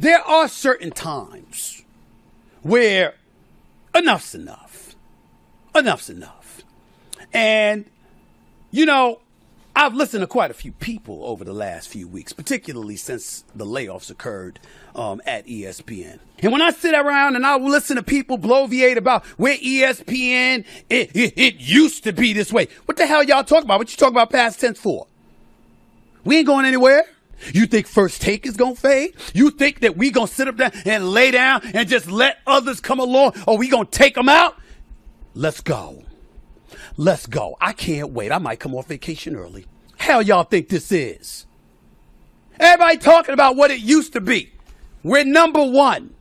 there are certain times where enough's enough. Enough's enough. And, you know, I've listened to quite a few people over the last few weeks, particularly since the layoffs occurred at ESPN. And when I sit around and I listen to people bloviate about where ESPN, it used to be this way. What the hell y'all talking about? What you talking about past tense for? We ain't going anywhere. You think First Take is going to fade? You think that we going to sit up there and lay down and just let others come along, or we going to take them out? Let's go. Let's go. I can't wait. I might come off vacation early. Hell y'all think this is? Everybody talking about what it used to be. We're number one.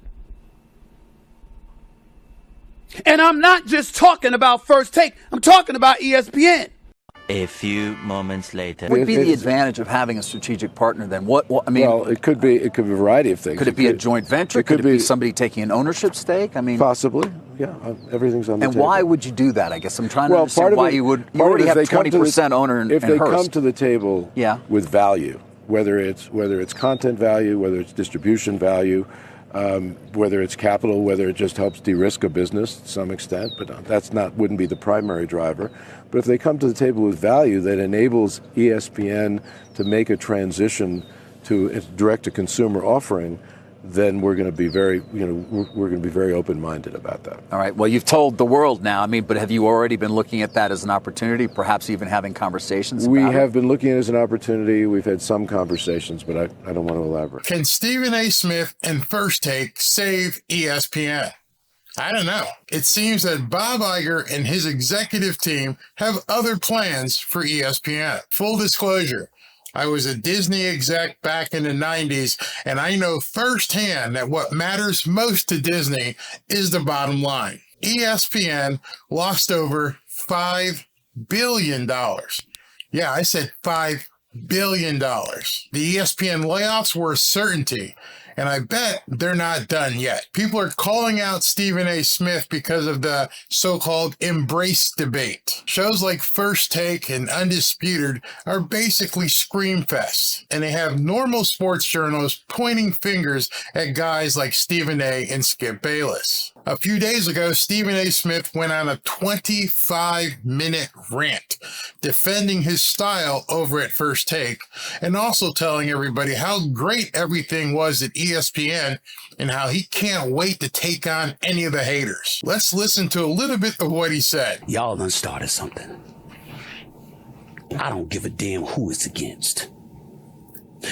And I'm not just talking about First Take. I'm talking about ESPN. A few moments later. What would be the advantage of having a strategic partner then? What I mean, well, it could be a variety of things. Could it be a joint venture? Could it be somebody taking an ownership stake? I mean, possibly. Yeah, everything's on the table. And why would you do that? I guess I'm trying to understand why you would. You already have 20% owner in Hearst. If they come to the table with value, whether it's content value, whether it's distribution value, whether it's capital, whether it just helps de-risk a business to some extent, but wouldn't be the primary driver. But if they come to the table with value that enables ESPN to make a transition to a direct-to-consumer offering, then we're going to be very open-minded about that. All right. Well, you've told the world now. I mean, but have you already been looking at that as an opportunity, perhaps even having conversations about it? We have been looking at it as an opportunity. We've had some conversations, but I don't want to elaborate. Can Stephen A. Smith and First Take save ESPN? I don't know. It seems that Bob Iger and his executive team have other plans for ESPN. Full disclosure, I was a Disney exec back in the 90s, and I know firsthand that what matters most to Disney is the bottom line. ESPN lost over $5 billion. Yeah, I said $5 billion. The ESPN layoffs were a certainty, and I bet they're not done yet. People are calling out Stephen A. Smith because of the so-called embrace debate. Shows like First Take and Undisputed are basically screamfests, and they have normal sports journalists pointing fingers at guys like Stephen A. and Skip Bayless. A few days ago, Stephen A. Smith went on a 25-minute rant defending his style over at First Take and also telling everybody how great everything was at ESPN and how he can't wait to take on any of the haters. Let's listen to a little bit of what he said. Y'all done started something. I don't give a damn who it's against.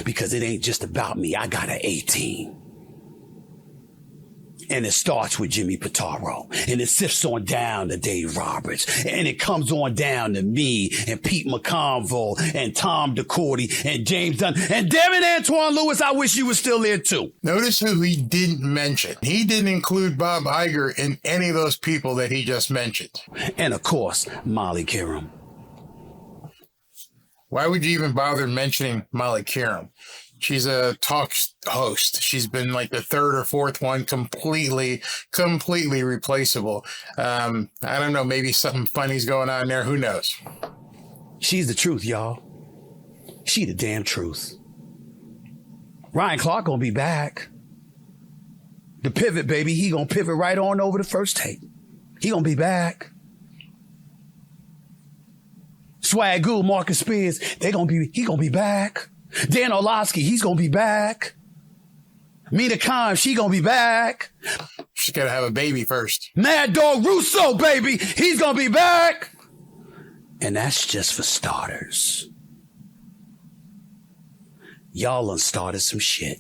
Because it ain't just about me. I got an A-team. And it starts with Jimmy Pitaro, and it sifts on down to Dave Roberts, and it comes on down to me and Pete McConville and Tom DeCourty and James Dunn and Devin Antoine Lewis. I wish you were still there too. Notice who he didn't mention. He didn't include Bob Iger in any of those people that he just mentioned. And of course, Molly Qerim. Why would you even bother mentioning Molly Qerim? She's a talk host. She's been like the third or fourth one, completely replaceable. I don't know, maybe something funny's going on there. Who knows? She's the truth, y'all. She the damn truth. Ryan Clark gonna be back. The pivot, baby, he gonna pivot right on over to First Take. He gonna be back. Swagoo, Marcus Spears, he gonna be back. Dan Orlovsky, he's going to be back. Mina Kimes, she going to be back. She's got to have a baby first. Mad Dog Russo, baby, he's going to be back. And that's just for starters. Y'all done started some shit.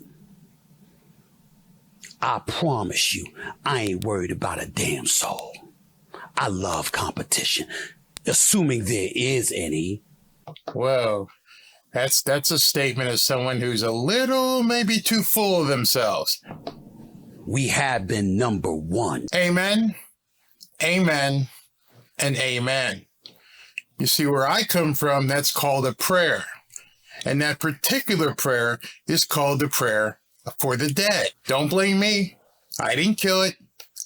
I promise you, I ain't worried about a damn soul. I love competition, assuming there is any. Whoa. That's a statement of someone who's a little maybe too full of themselves. We have been number one. Amen, amen, and amen. You see, where I come from, that's called a prayer. And that particular prayer is called the prayer for the dead. Don't blame me. I didn't kill it.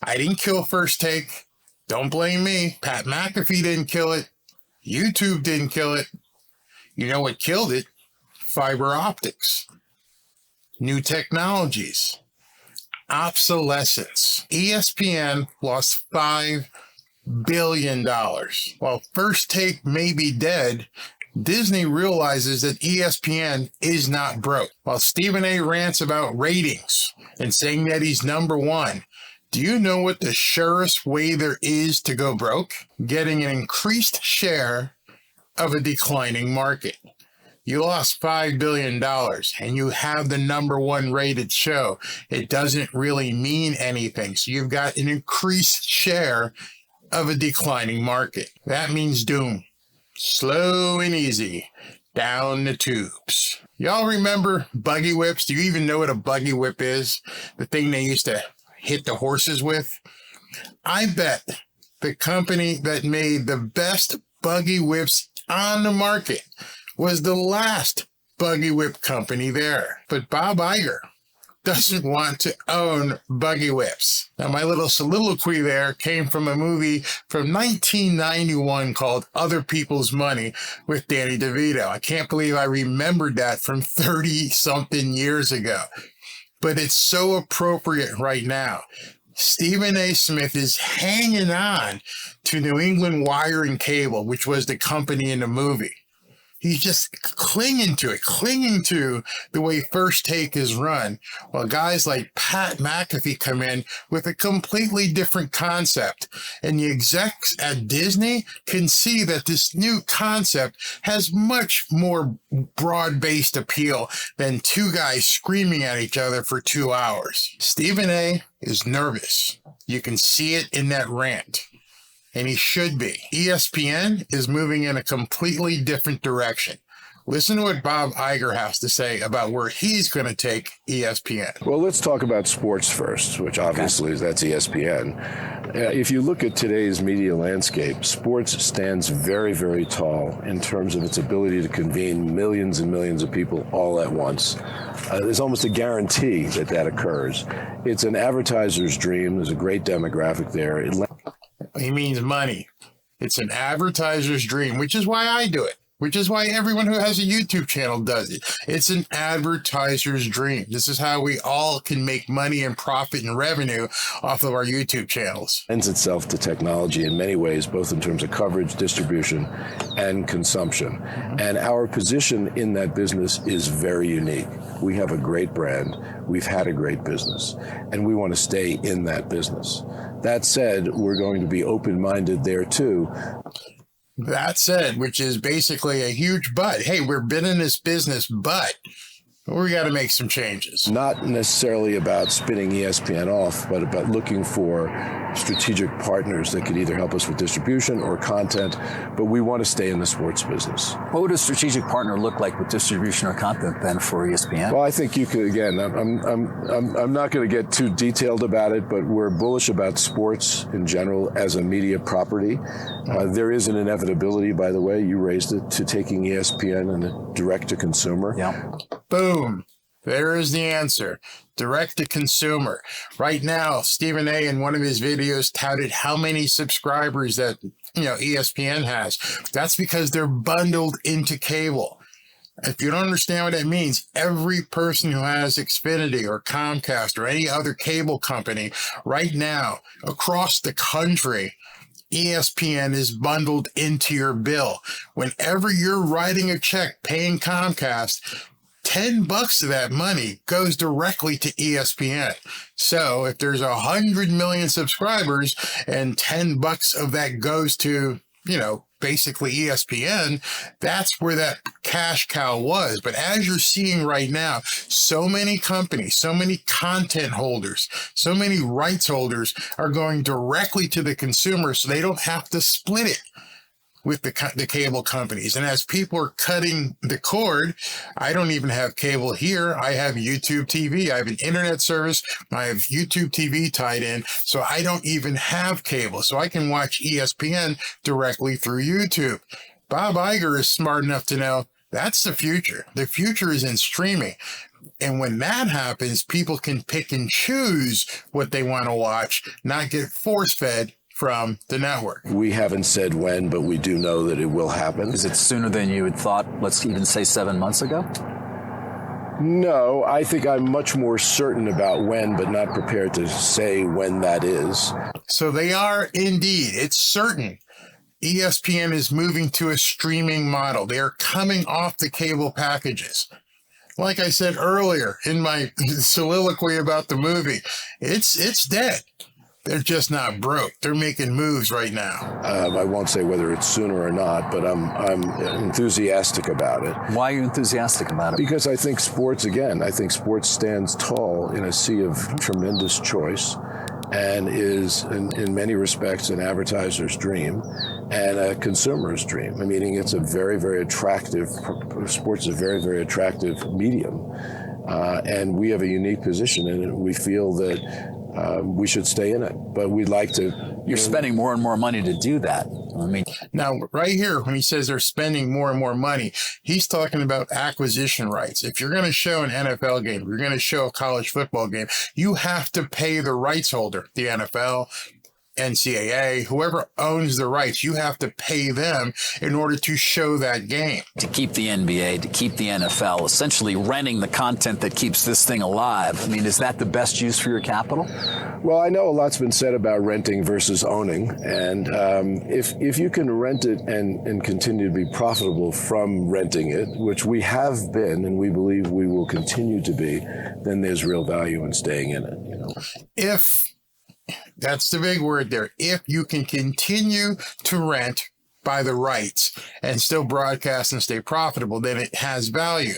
I didn't kill First Take. Don't blame me. Pat McAfee didn't kill it. YouTube didn't kill it. You know what killed it? Fiber optics, new technologies, obsolescence. ESPN lost $5 billion. While First Take may be dead, Disney realizes that ESPN is not broke. While Stephen A. rants about ratings and saying that he's number one, do you know what the surest way there is to go broke? Getting an increased share of a declining market. You lost $5 billion and you have the number one rated show. It doesn't really mean anything. So you've got an increased share of a declining market. That means doom. Slow and easy. Down the tubes. Y'all remember buggy whips? Do you even know what a buggy whip is? The thing they used to hit the horses with? I bet the company that made the best buggy whips on the market was the last buggy whip company there. But Bob Iger doesn't want to own buggy whips. Now, my little soliloquy there came from a movie from 1991 called Other People's Money with Danny DeVito. I can't believe I remembered that from 30-something years ago. But it's so appropriate right now. Stephen A. Smith is hanging on to New England Wire and Cable, which was the company in the movie. He's just clinging to the way First Take is run, while guys like Pat McAfee come in with a completely different concept. And the execs at Disney can see that this new concept has much more broad-based appeal than two guys screaming at each other for 2 hours. Stephen A. is nervous. You can see it in that rant. And he should be. ESPN is moving in a completely different direction. Listen to what Bob Iger has to say about where he's going to take ESPN. Well, let's talk about sports first, which obviously that's ESPN. If you look at today's media landscape, sports stands very, very tall in terms of its ability to convene millions and millions of people all at once. There's almost a guarantee that that occurs. It's an advertiser's dream. There's a great demographic there. He means money. It's an advertiser's dream, which is why I do it, which is why everyone who has a YouTube channel does it. It's an advertiser's dream. This is how we all can make money and profit and revenue off of our YouTube channels. It lends itself to technology in many ways, both in terms of coverage, distribution, and consumption. And our position in that business is very unique. We have a great brand. We've had a great business, and we want to stay in that business. That said, we're going to be open-minded there too. That said, which is basically a huge but. Hey, we've been in this business, but we got to make some changes. Not necessarily about spinning ESPN off, but about looking for strategic partners that could either help us with distribution or content, but we want to stay in the sports business. What would a strategic partner look like with distribution or content then for ESPN? Well, I think you could, again, I'm not going to get too detailed about it, but we're bullish about sports in general as a media property. There is an inevitability, by the way, you raised it, to taking ESPN and direct to consumer. Yeah. Boom. There is the answer. Direct to consumer. Right now, Stephen A. in one of his videos touted how many subscribers that, ESPN has. That's because they're bundled into cable. If you don't understand what that means, every person who has Xfinity or Comcast or any other cable company right now across the country, ESPN is bundled into your bill. Whenever you're writing a check paying Comcast, $10 of that money goes directly to ESPN. So if there's 100 million subscribers and $10 of that goes to, basically ESPN, that's where that cash cow was. But as you're seeing right now, so many companies, so many content holders, so many rights holders are going directly to the consumer so they don't have to split it with the cable companies. And as people are cutting the cord, I don't even have cable here. I have YouTube TV. I have an internet service. I have YouTube TV tied in. So I don't even have cable. So I can watch ESPN directly through YouTube. Bob Iger is smart enough to know that's the future. The future is in streaming. And when that happens, people can pick and choose what they want to watch, not get force-fed from the network. We haven't said when, but we do know that it will happen. Is it sooner than you had thought, let's even say 7 months ago? No, I think I'm much more certain about when, but not prepared to say when that is. So they are indeed. It's certain. ESPN is moving to a streaming model. They are coming off the cable packages. Like I said earlier in my soliloquy about the movie, it's dead. They're just not broke. They're making moves right now. I won't say whether it's sooner or not, but I'm enthusiastic about it. Why are you enthusiastic about it? Because I think sports stands tall in a sea of tremendous choice and is, in many respects, an advertiser's dream and a consumer's dream. Meaning it's a very, very attractive, sports is a very, very attractive medium. And we have a unique position in it. We feel that we should stay in it, but we'd like to. You're spending more and more money to do that. I mean, now, right here, when he says they're spending more and more money, he's talking about acquisition rights. If you're going to show an NFL game, if you're going to show a college football game, you have to pay the rights holder, the NFL, NCAA, whoever owns the rights, you have to pay them in order to show that game. To keep the NBA, to keep the NFL, essentially renting the content that keeps this thing alive. I mean, is that the best use for your capital? Well, I know a lot's been said about renting versus owning, and if you can rent it and continue to be profitable from renting it, which we have been and we believe we will continue to be, then there's real value in staying in it. You know? If that's the big word there. If you can continue to rent by the rights and still broadcast and stay profitable, then it has value.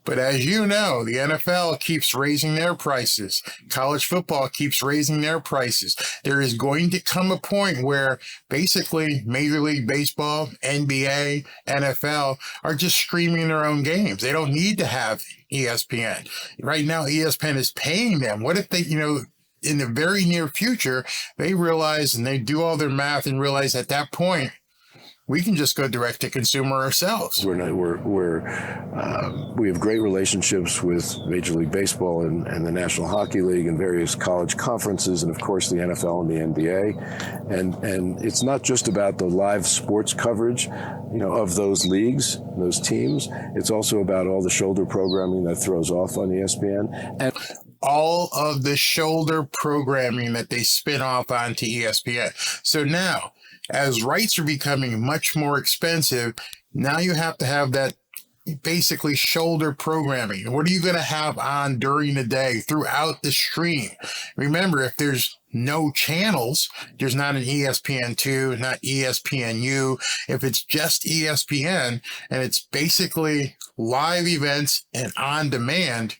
But as you know, the NFL keeps raising their prices. College football keeps raising their prices. There is going to come a point where basically Major League Baseball, NBA, NFL are just streaming their own games. They don't need to have ESPN. Right now, ESPN is paying them. What if they, in the very near future, they realize and they do all their math and realize at that point, we can just go direct to consumer ourselves. We have great relationships with Major League Baseball and the National Hockey League and various college conferences, and of course the NFL and the NBA. And it's not just about the live sports coverage, of those leagues, those teams. It's also about all the shoulder programming that throws off on ESPN. And all of the shoulder programming that they spin off onto ESPN. So now, as rights are becoming much more expensive, now you have to have that basically shoulder programming. What are you going to have on during the day throughout the stream? Remember, if there's no channels, there's not an ESPN2, not ESPNU. If it's just ESPN and it's basically live events and on demand,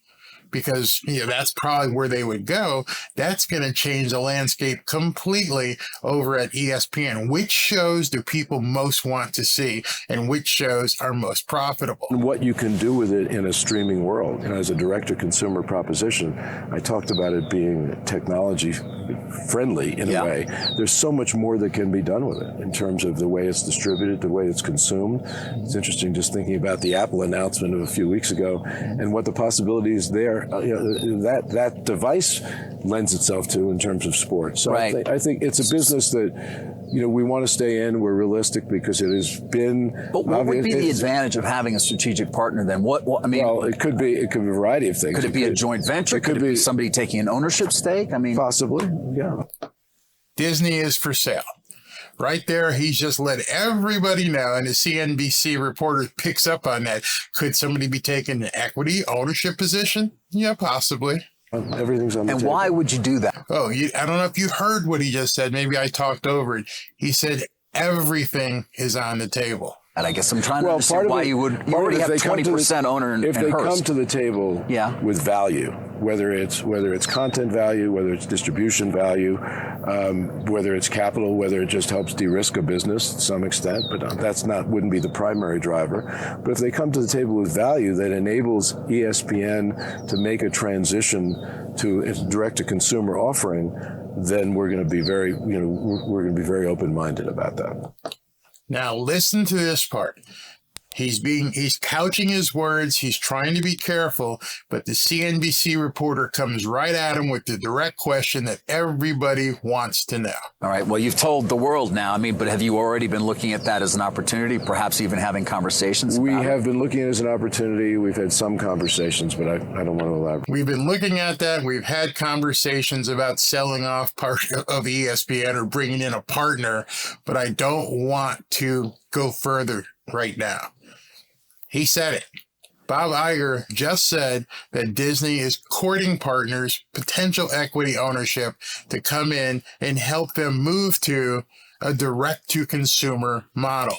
because that's probably where they would go, that's going to change the landscape completely over at ESPN. Which shows do people most want to see and which shows are most profitable? And what you can do with it in a streaming world. As a direct-to-consumer proposition, I talked about it being technology friendly in a way. There's so much more that can be done with it in terms of the way it's distributed, the way it's consumed. It's interesting just thinking about the Apple announcement of a few weeks ago and what the possibilities there that device lends itself to in terms of sports. So right. I think it's a business that we want to stay in. We're realistic because it has been. But what would be the advantage of having a strategic partner then? What I mean, well, it could be a variety of things. Could it be a joint venture? Could it be somebody taking an ownership stake? I mean, possibly, yeah. Disney is for sale. Right there, he's just let everybody know, and the CNBC reporter picks up on that. Could somebody be taking an equity ownership position? Yeah, possibly. Everything's on the table. And why would you do that? Oh, I don't know if you heard what he just said. Maybe I talked over it. He said everything is on the table. And I guess I'm trying to understand why you would. You already have 20% owner in If they Hearst. come to the table with value, whether it's content value, whether it's distribution value, whether it's capital, whether it just helps de-risk a business to some extent, but wouldn't be the primary driver. But if they come to the table with value that enables ESPN to make a transition to a direct-to-consumer offering, then we're going to be very open-minded about that. Now, listen to this part. He's couching his words. He's trying to be careful, but the CNBC reporter comes right at him with the direct question that everybody wants to know. All right. Well, you've told the world now. I mean, but have you already been looking at that as an opportunity, perhaps even having conversations about We have been looking at it as an opportunity. We've had some conversations, but I don't want to elaborate. We've been looking at that. We've had conversations about selling off part of ESPN or bringing in a partner, but I don't want to go further right now. He said it. Bob Iger just said that Disney is courting partners, potential equity ownership, to come in and help them move to a direct-to-consumer model.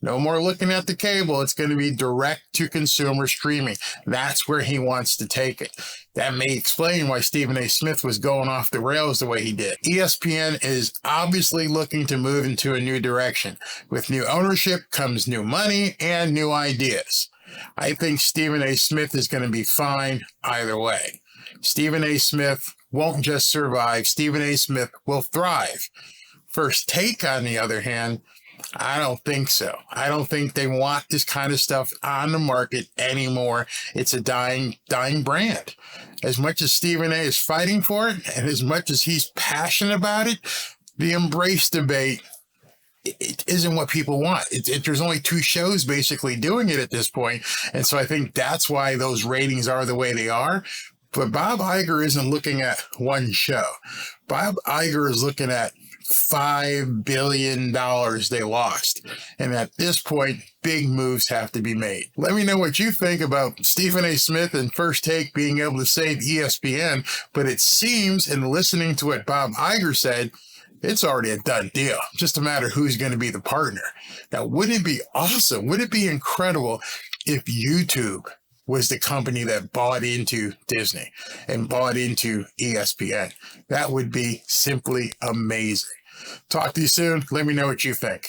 No more looking at the cable. It's going to be direct-to-consumer streaming. That's where he wants to take it. That may explain why Stephen A. Smith was going off the rails the way he did. ESPN is obviously looking to move into a new direction. With new ownership comes new money and new ideas. I think Stephen A. Smith is going to be fine either way. Stephen A. Smith won't just survive. Stephen A. Smith will thrive. First Take, on the other hand, I don't think so. I don't think they want this kind of stuff on the market anymore. It's a dying brand. As much as Stephen A. is fighting for it, and as much as he's passionate about it, the embrace debate, it isn't what people want. There's only 2 shows basically doing it at this point. And so I think that's why those ratings are the way they are. But Bob Iger isn't looking at one show. Bob Iger is looking at $5 billion they lost. And at this point, big moves have to be made. Let me know what you think about Stephen A. Smith and First Take being able to save ESPN. But it seems, in listening to what Bob Iger said, it's already a done deal. Just a matter who's going to be the partner. Now, wouldn't it be awesome? Would it be incredible if YouTube was the company that bought into Disney and bought into ESPN? That would be simply amazing. Talk to you soon. Let me know what you think.